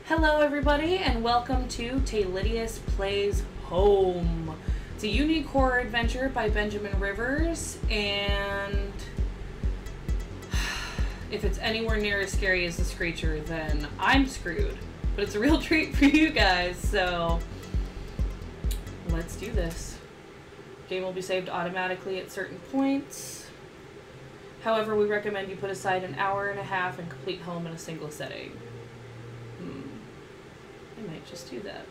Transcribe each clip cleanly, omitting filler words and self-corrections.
Hello everybody and welcome to Taylidious Plays Home. It's a unique horror adventure by Benjamin Rivers, and if it's anywhere near as scary as the Screecher, then I'm screwed. But it's a real treat for you guys, so let's do this. Game will be saved automatically at certain points. However, we recommend you put aside an hour and a half and complete home in a single setting. I might just do that.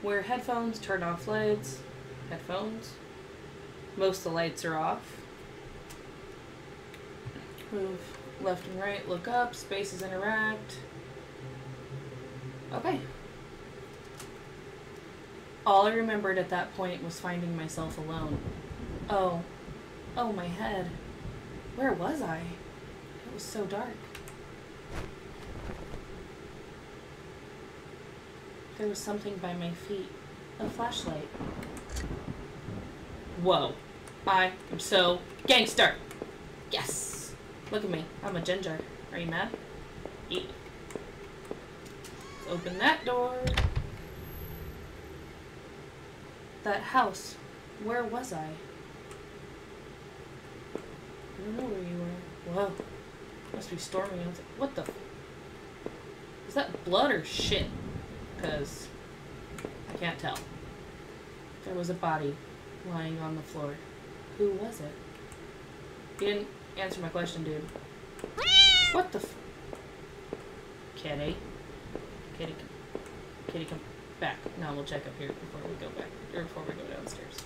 Wear headphones, turn off lights. Headphones. Most of the lights are off. Move left and right, look up, spaces interact. Okay. All I remembered at that point was finding myself alone. Oh, my head. Where was I? It was so dark. There was something by my feet. A flashlight. Whoa. I am so gangster. Yes. Look at me. I'm a ginger. Are you mad? Eat. Let's open that door. That house. Where was I? I don't know where you were. Whoa. Must be storming outside. What the? Is that blood or shit? Because I can't tell. There was a body lying on the floor. Who was it? You didn't answer my question, dude. What the f- Kitty. Kitty, come back. No, we'll check up here before we go back, or before we go downstairs.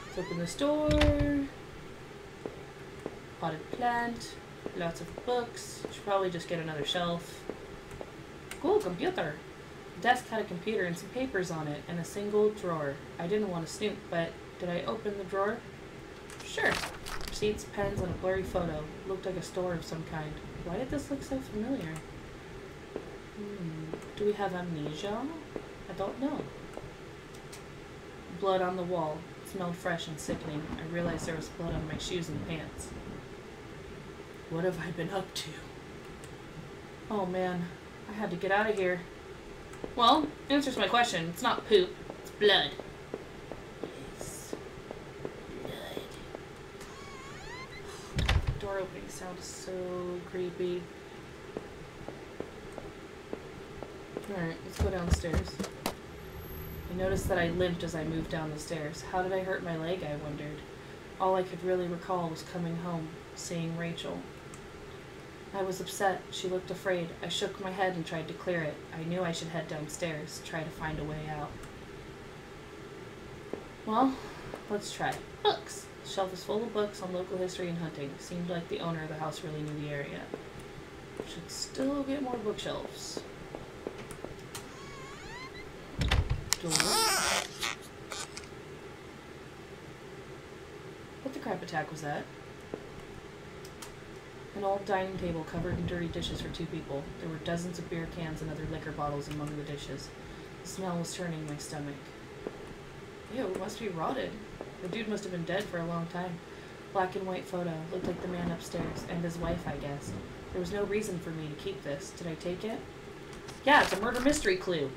Let's open this door. Potted plant. Lots of books. Should probably just get another shelf. Cool, computer. The desk had a computer and some papers on it, and a single drawer. I didn't want to snoop, but did I open the drawer? Sure. Receipts, pens, and a blurry photo. Looked like a store of some kind. Why did this look so familiar? Do we have amnesia? I don't know. Blood on the wall. It smelled fresh and sickening. I realized there was blood on my shoes and pants. What have I been up to? Oh man, I had to get out of here. Well, answers my question. It's not poop. It's blood. It's blood. Door opening sound is so creepy. Alright, let's go downstairs. I noticed that I limped as I moved down the stairs. How did I hurt my leg, I wondered. All I could really recall was coming home, seeing Rachel. I was upset. She looked afraid. I shook my head and tried to clear it. I knew I should head downstairs, try to find a way out. Well, let's try. Books! The shelf is full of books on local history and hunting. Seemed like the owner of the house really knew the area. Should still get more bookshelves. Door. What the crap attack was that? An old dining table covered in dirty dishes for two people. There were dozens of beer cans and other liquor bottles among the dishes. The smell was turning my stomach. Ew, it must be rotted. The dude must have been dead for a long time. Black and white photo. Looked like the man upstairs. And his wife, I guess. There was no reason for me to keep this. Did I take it? Yeah, it's a murder mystery clue.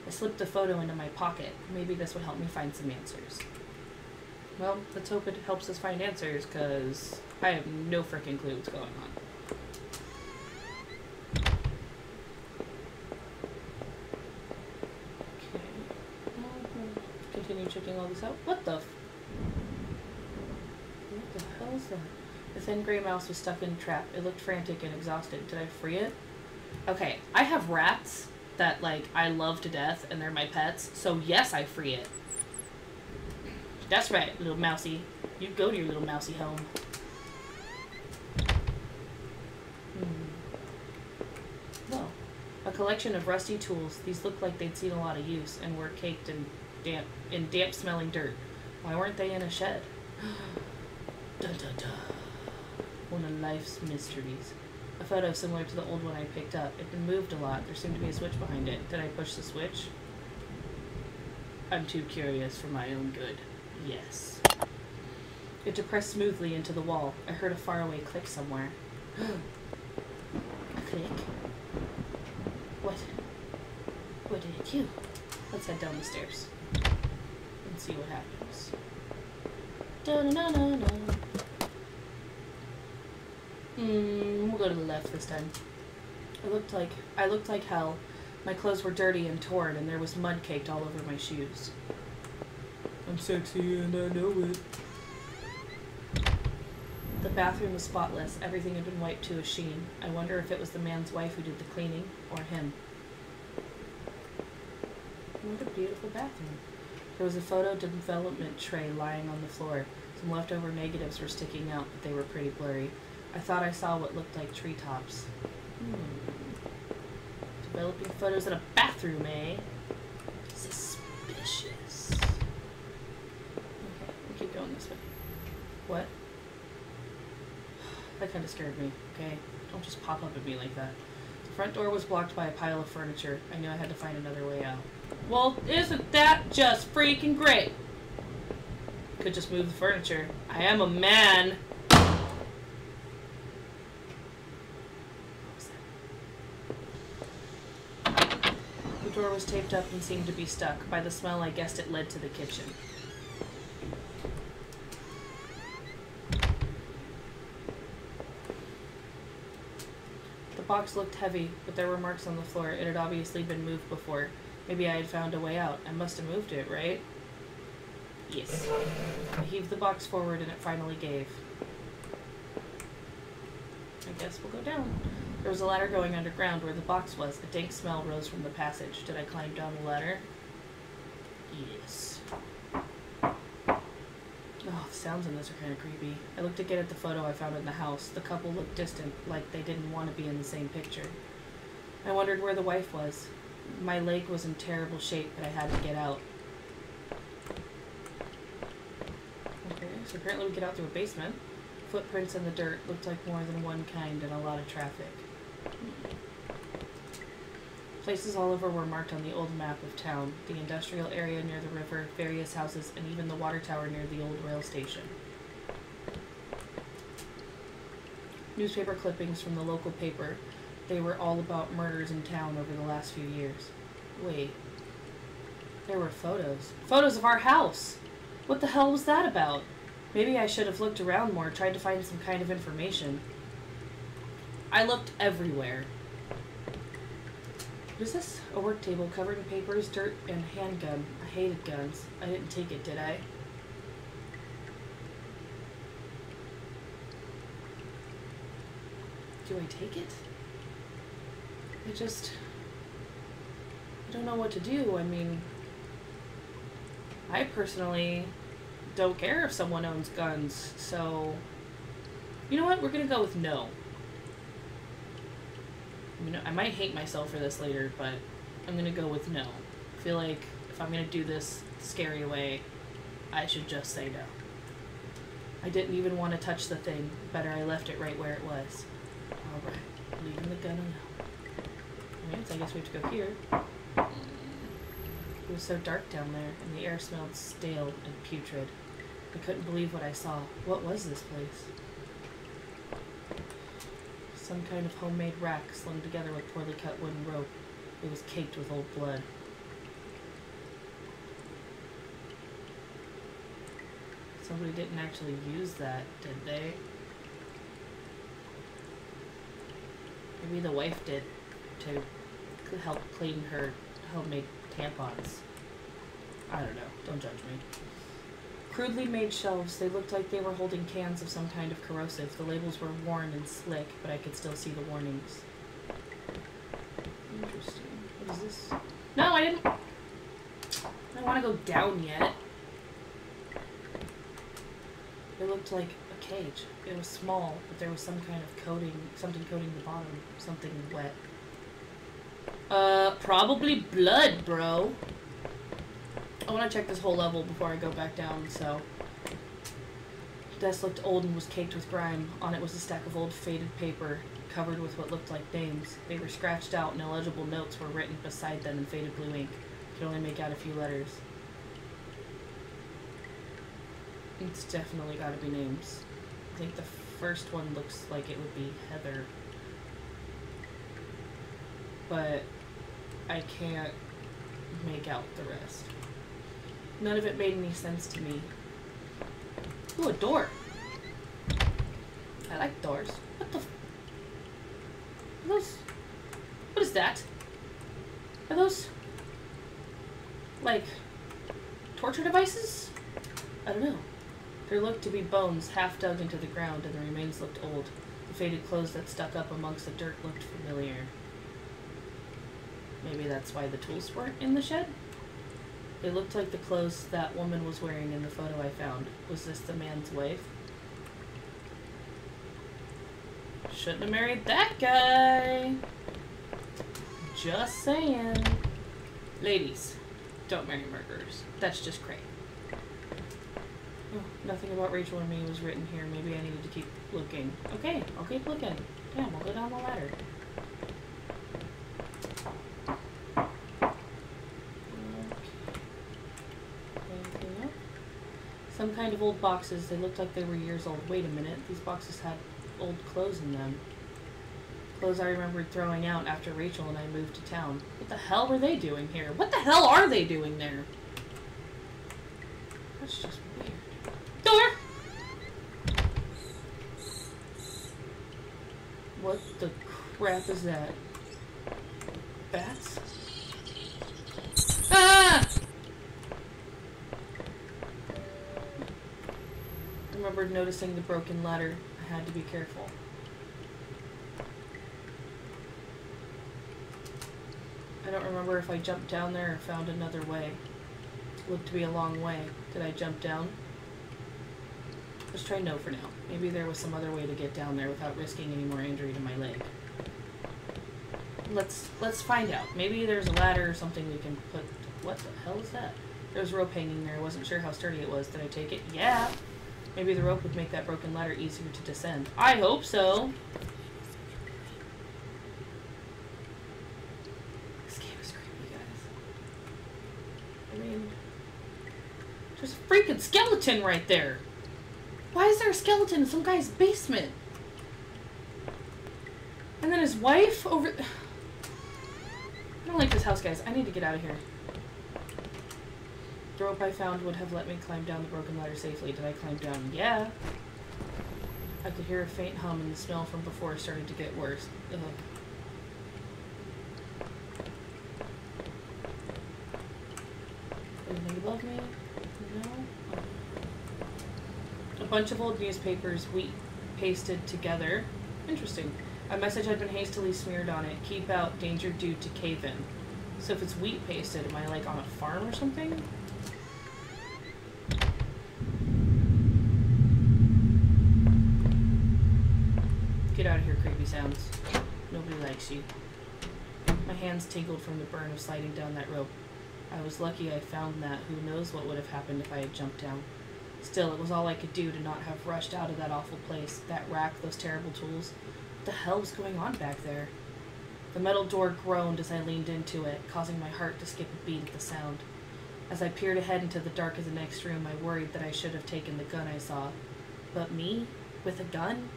I slipped the photo into my pocket. Maybe this would help me find some answers. Well, let's hope it helps us find answers, because I have no freaking clue what's going on. Okay. Continue checking all this out. What the hell is that? The thin gray mouse was stuck in a trap. It looked frantic and exhausted. Did I free it? Okay, I have rats that, like, I love to death, and they're my pets, so yes, I free it. That's right, little mousy. You go to your little mousy home. Well, a collection of rusty tools. These looked like they'd seen a lot of use and were caked in damp-smelling dirt. Why weren't they in a shed? Dun dun dun. One of life's mysteries. A photo similar to the old one I picked up. It had moved a lot. There seemed to be a switch behind it. Did I push the switch? I'm too curious for my own good. Yes. It depressed smoothly into the wall. I heard a faraway click somewhere. A click? What? Phew. Let's head down the stairs and see what happens. Da-na-na-na-na. We'll go to the left this time. I looked like hell. My clothes were dirty and torn, and there was mud caked all over my shoes. I'm sexy and I know it. The bathroom was spotless. Everything had been wiped to a sheen. I wonder if it was the man's wife who did the cleaning, or him. What a beautiful bathroom. There was a photo development tray lying on the floor. Some leftover negatives were sticking out, but they were pretty blurry. I thought I saw what looked like treetops. Developing photos in a bathroom, eh? Suspicious. Okay, we'll keep going this way. What? That kind of scared me, okay? Don't just pop up at me like that. The front door was blocked by a pile of furniture. I knew I had to find another way out. Well, isn't that just freaking great? Could just move the furniture. I am a man. The door was taped up and seemed to be stuck. By the smell, I guessed it led to the kitchen. The box looked heavy, but there were marks on the floor. It had obviously been moved before. Maybe I had found a way out. I must have moved it, right? Yes. I heaved the box forward and it finally gave. I guess we'll go down. There was a ladder going underground where the box was. A dank smell rose from the passage. Did I climb down the ladder? Yes. Oh, the sounds in this are kind of creepy. I looked again at the photo I found in the house. The couple looked distant, like they didn't want to be in the same picture. I wondered where the wife was. My leg was in terrible shape, but I had to get out. Okay, so apparently we get out through a basement. Footprints in the dirt looked like more than one kind and a lot of traffic. Places all over were marked on the old map of town. The industrial area near the river, various houses, and even the water tower near the old rail station. Newspaper clippings from the local paper. They were all about murders in town over the last few years. Wait. There were photos. Photos of our house! What the hell was that about? Maybe I should have looked around more, tried to find some kind of information. I looked everywhere. What is this? A work table covered in papers, dirt, and a handgun. I hated guns. I didn't take it, did I? Do I take it? I don't know what to do. I mean, I personally don't care if someone owns guns, so you know what? We're gonna go with no. I mean, I might hate myself for this later, but I'm gonna go with no. I feel like if I'm gonna do this scary way, I should just say no. I didn't even want to touch the thing. Better I left it right where it was. Alright, leaving the gun alone. Alright, so I guess we have to go here. It was so dark down there, and the air smelled stale and putrid. I couldn't believe what I saw. What was this place? Some kind of homemade rack slung together with poorly cut wooden rope. It was caked with old blood. Somebody didn't actually use that, did they? Maybe the wife did to help clean her homemade tampons. I don't know. Don't judge me. Crudely made shelves. They looked like they were holding cans of some kind of corrosive. The labels were worn and slick, but I could still see the warnings. Interesting. What is this? No, I didn't want to go down yet. It looked like a cage. It was small, but there was some kind of coating, something coating the bottom. Something wet. Probably blood, bro. I want to check this whole level before I go back down, so. The desk looked old and was caked with grime. On it was a stack of old faded paper, covered with what looked like names. They were scratched out and illegible notes were written beside them in faded blue ink. I could only make out a few letters. It's definitely gotta be names. I think the first one looks like it would be Heather. But I can't make out the rest. None of it made any sense to me. Ooh, a door. I like doors. What the f- Are those... What is that? Are those... like... torture devices? I don't know. There looked to be bones half dug into the ground, and the remains looked old. The faded clothes that stuck up amongst the dirt looked familiar. Maybe that's why the tools weren't in the shed? They looked like the clothes that woman was wearing in the photo I found. Was this the man's wife? Shouldn't have married that guy. Just saying. Ladies, don't marry murderers. That's just cray. Oh, nothing about Rachel or me was written here. Maybe I needed to keep looking. Okay, I'll keep looking. Damn, I'll go down the ladder. Anything else? Some kind of old boxes. They looked like they were years old. Wait a minute. These boxes had old clothes in them. Clothes I remembered throwing out after Rachel and I moved to town. What the hell were they doing here? What the hell are they doing there? That's just weird. Door! What the crap is that? Bats? Ah! I remembered noticing the broken ladder. I had to be careful. I don't remember if I jumped down there or found another way. It looked to be a long way. Did I jump down? Let's try no for now. Maybe there was some other way to get down there without risking any more injury to my leg. Let's find out. Maybe there's a ladder or something we can put... What the hell is that? There was rope hanging there. I wasn't sure how sturdy it was. Did I take it? Yeah! Maybe the rope would make that broken ladder easier to descend. I hope so! This game is creepy, guys. I mean... There's a freaking skeleton right there! Why is there a skeleton in some guy's basement? And then his wife over... I don't like this house, guys. I need to get out of here. The rope I found would have let me climb down the broken ladder safely. Did I climb down? Yeah. I could hear a faint hum and the smell from before started to get worse. Ugh. Anything above me? No? A bunch of old newspapers wheat pasted together. Interesting. A message had been hastily smeared on it. Keep out, danger due to cave in. So if it's wheat pasted, am I like on a farm or something? Get out of here, creepy sounds. Nobody likes you. My hands tingled from the burn of sliding down that rope. I was lucky I found that. Who knows what would have happened if I had jumped down. Still, it was all I could do to not have rushed out of that awful place. That rack, those terrible tools. What the hell was going on back there? The metal door groaned as I leaned into it, causing my heart to skip a beat at the sound. As I peered ahead into the dark of the next room, I worried that I should have taken the gun I saw. But me? With a gun?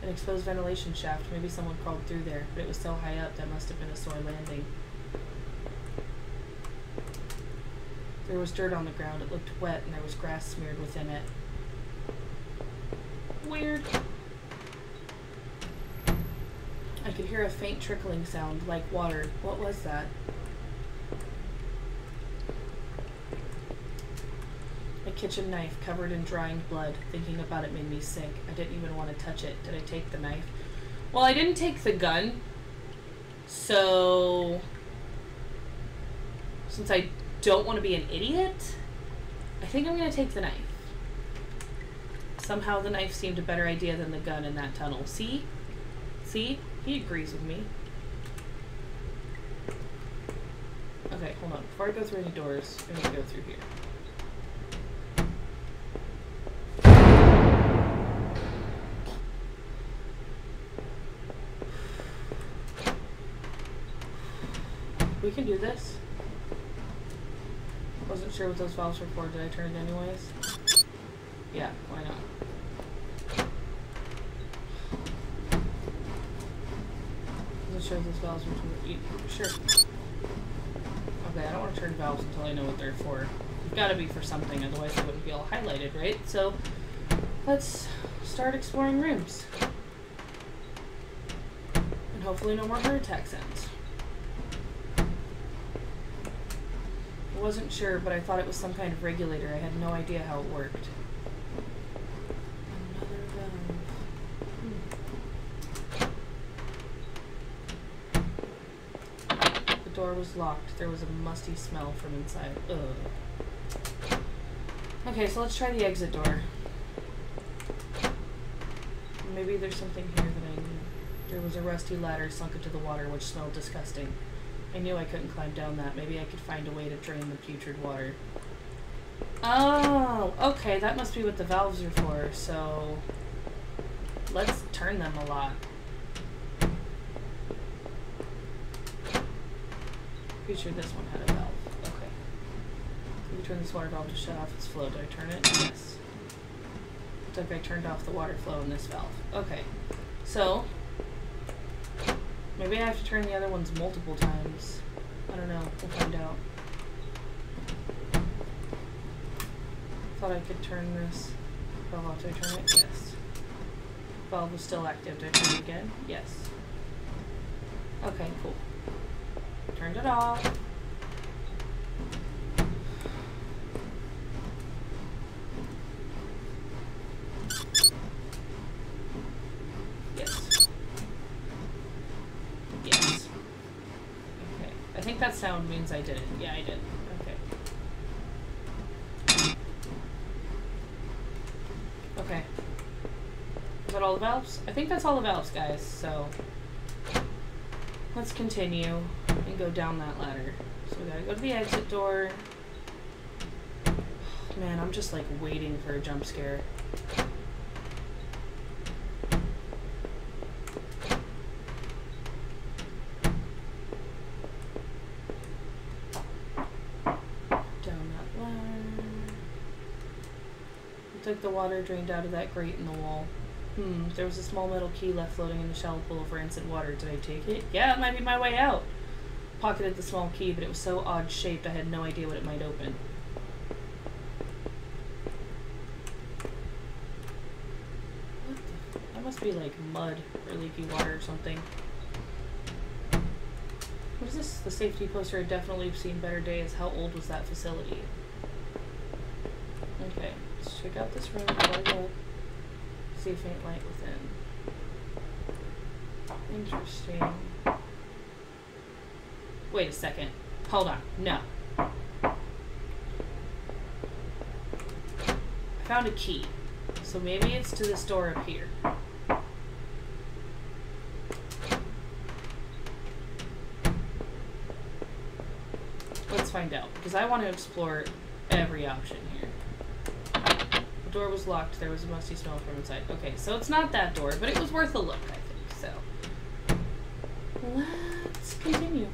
An exposed ventilation shaft. Maybe someone crawled through there, but it was so high up that must have been a sore landing. There was dirt on the ground. It looked wet, and there was grass smeared within it. Weird. I could hear a faint trickling sound, like water. What was that? A kitchen knife covered in drying blood. Thinking about it made me sick. I didn't even want to touch it. Did I take the knife? Well, I didn't take the gun. So... since I don't want to be an idiot, I think I'm going to take the knife. Somehow the knife seemed a better idea than the gun in that tunnel. See? See? He agrees with me. Okay, hold on. Before I go through any doors, I'm going to go through here. We can do this. Wasn't sure what those valves were for. Did I turn it anyways? Yeah, why not? Wasn't show those valves which sure. Okay, I don't want to turn valves until I know what they're for. They've got to be for something, otherwise they wouldn't be all highlighted, right? So let's start exploring rooms. And hopefully no more heart attack sounds. I wasn't sure, but I thought it was some kind of regulator. I had no idea how it worked. Another valve. The door was locked. There was a musty smell from inside. Ugh. Okay, so let's try the exit door. Maybe there's something here that I need. There was a rusty ladder sunk into the water, which smelled disgusting. I knew I couldn't climb down that. Maybe I could find a way to drain the putrid water. Oh, okay, that must be what the valves are for, so let's turn them a lot. Pretty sure this one had a valve. Okay. Can you turn this water valve to shut off its flow? Did I turn it? Yes. Looks like I turned off the water flow in this valve. Okay. So maybe I have to turn the other ones multiple times. I don't know. We'll find out. Thought I could turn this valve off. Did I turn it? Yes. Valve was still active. Did I turn it again? Yes. Okay, cool. Turned it off. Yes. Yes. Okay. I think that sound means I did it. Yeah, I did. Okay. Okay. Is that all the valves? I think that's all the valves, guys, so let's continue and go down that ladder. So we gotta go to the exit door. Man, I'm just like waiting for a jump scare. Down that ladder. Looks like the water drained out of that grate in the wall. There was a small metal key left floating in the shallow pool of rancid water. Did I take it? Yeah, it might be my way out. Pocketed the small key, but it was so odd shaped I had no idea what it might open. What the? That must be like mud or leaky water or something. What is this? The safety poster had definitely seen better days. How old was that facility? Okay, let's check out this room before I go. See a faint light within. Interesting. Wait a second. Hold on. No. I found a key. So maybe it's to this door up here. Let's find out. Because I want to explore every option here. The door was locked. There was a musty smell from inside. Okay, so it's not that door, but it was worth a look, I think. So let's continue.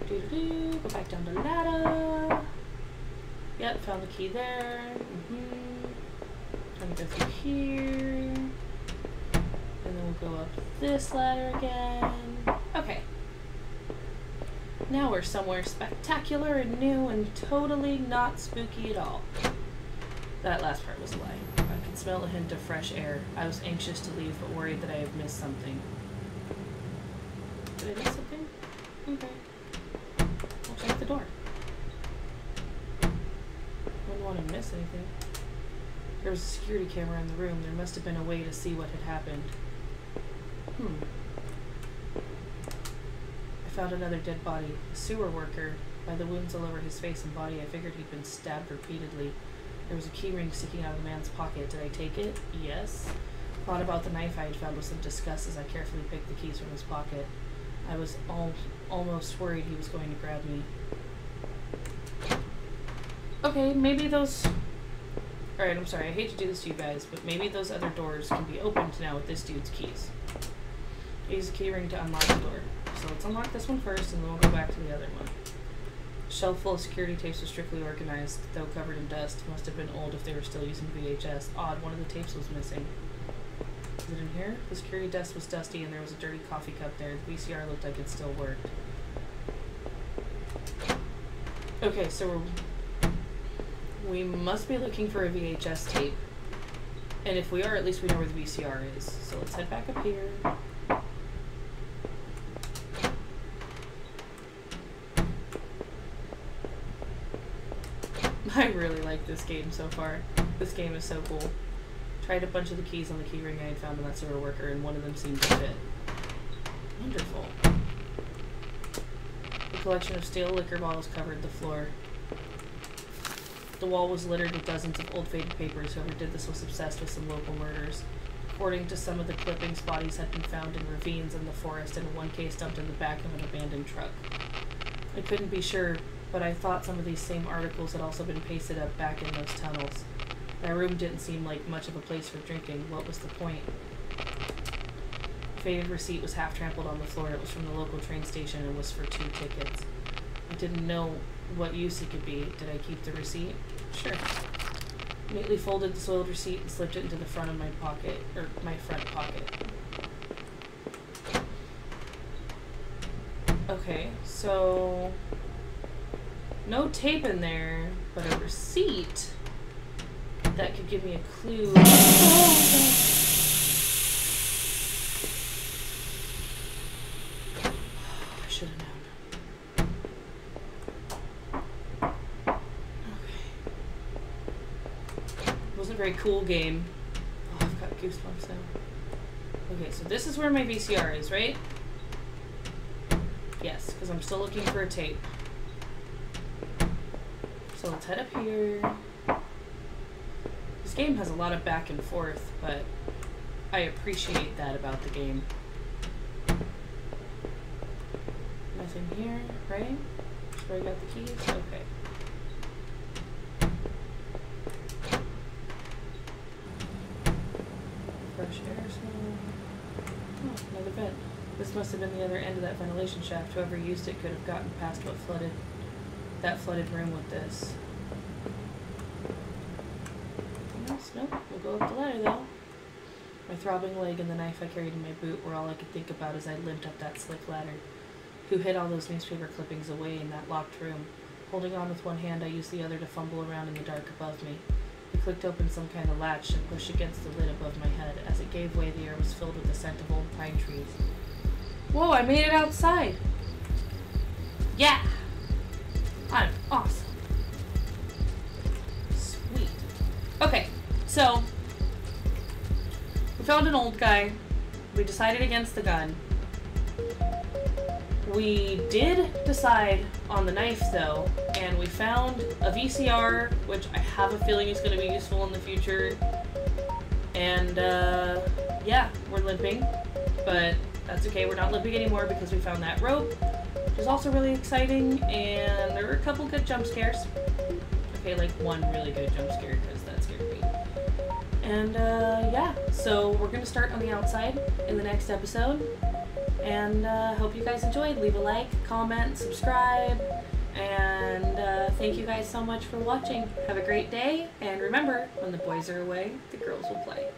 Go back down the ladder. Yep, found the key there. Trying to go through here. And then we'll go up this ladder again. Okay. Now we're somewhere spectacular and new and totally not spooky at all. That last part was a lie. I could smell a hint of fresh air. I was anxious to leave, but worried that I had missed something. Did I miss something? Okay. I'll check the door. Wouldn't want to miss anything. There was a security camera in the room. There must have been a way to see what had happened. I found another dead body. A sewer worker. By the wounds all over his face and body, I figured he'd been stabbed repeatedly. There was a key ring sticking out of the man's pocket. Did I take it? Yes. Thought about the knife I had found with some disgust as I carefully picked the keys from his pocket. I was almost worried he was going to grab me. Okay, maybe those... Alright, I'm sorry, I hate to do this to you guys, but maybe those other doors can be opened now with this dude's keys. Use the key ring to unlock the door. So let's unlock this one first, and then we'll go back to the other one. Shelf full of security tapes was strictly organized, though covered in dust. Must have been old if they were still using VHS. Odd, one of the tapes was missing. Is it in here? The security desk was dusty and there was a dirty coffee cup there. The VCR looked like it still worked. Okay, so we must be looking for a VHS tape. And if we are, at least we know where the VCR is. So let's head back up here. I really like this game so far. This game is so cool. Tried a bunch of the keys on the keyring I had found on that sewer worker, and one of them seemed to fit. Wonderful. A collection of stale liquor bottles covered the floor. The wall was littered with dozens of old faded papers. Whoever did this was obsessed with some local murders. According to some of the clippings, bodies had been found in ravines in the forest, and in one case dumped in the back of an abandoned truck. I couldn't be sure, but I thought some of these same articles had also been pasted up back in those tunnels. My room didn't seem like much of a place for drinking. What was the point? The faded receipt was half trampled on the floor. It was from the local train station and was for 2 tickets. I didn't know what use it could be. Did I keep the receipt? Sure. Neatly folded the soiled receipt and slipped it into the front of my pocket, or my front pocket. Okay, so no tape in there, but a receipt that could give me a clue. Oh, I should have known. Okay. It wasn't a very cool game. Oh, I've got goosebumps now. Okay, so this is where my VCR is, right? Yes, because I'm still looking for a tape. So let's head up here. This game has a lot of back and forth, but I appreciate that about the game. Nothing here, right? That's where I got the keys? Okay. Fresh air smell. Oh, another vent. This must have been the other end of that ventilation shaft. Whoever used it could have gotten past what flooded that flooded room with this. Nope, we'll go up the ladder though. My throbbing leg and the knife I carried in my boot were all I could think about as I limped up that slick ladder. Who hid all those newspaper clippings away in that locked room? Holding on with one hand, I used the other to fumble around in the dark above me. I clicked open some kind of latch and pushed against the lid above my head. As it gave way, the air was filled with the scent of old pine trees. Whoa, I made it outside! Yeah! I'm awesome. Sweet. Okay. So, we found an old guy. We decided against the gun. We did decide on the knife, though, and we found a VCR, which I have a feeling is going to be useful in the future. And, yeah, we're limping, but that's okay. We're not limping anymore because we found that rope, which is also really exciting, and there were a couple good jump scares. Okay, like one really good jump scare, because that scared me. And, yeah, so we're going to start on the outside in the next episode. And, hope you guys enjoyed. Leave a like, comment, subscribe. And, thank you guys so much for watching. Have a great day. And remember, when the boys are away, the girls will play.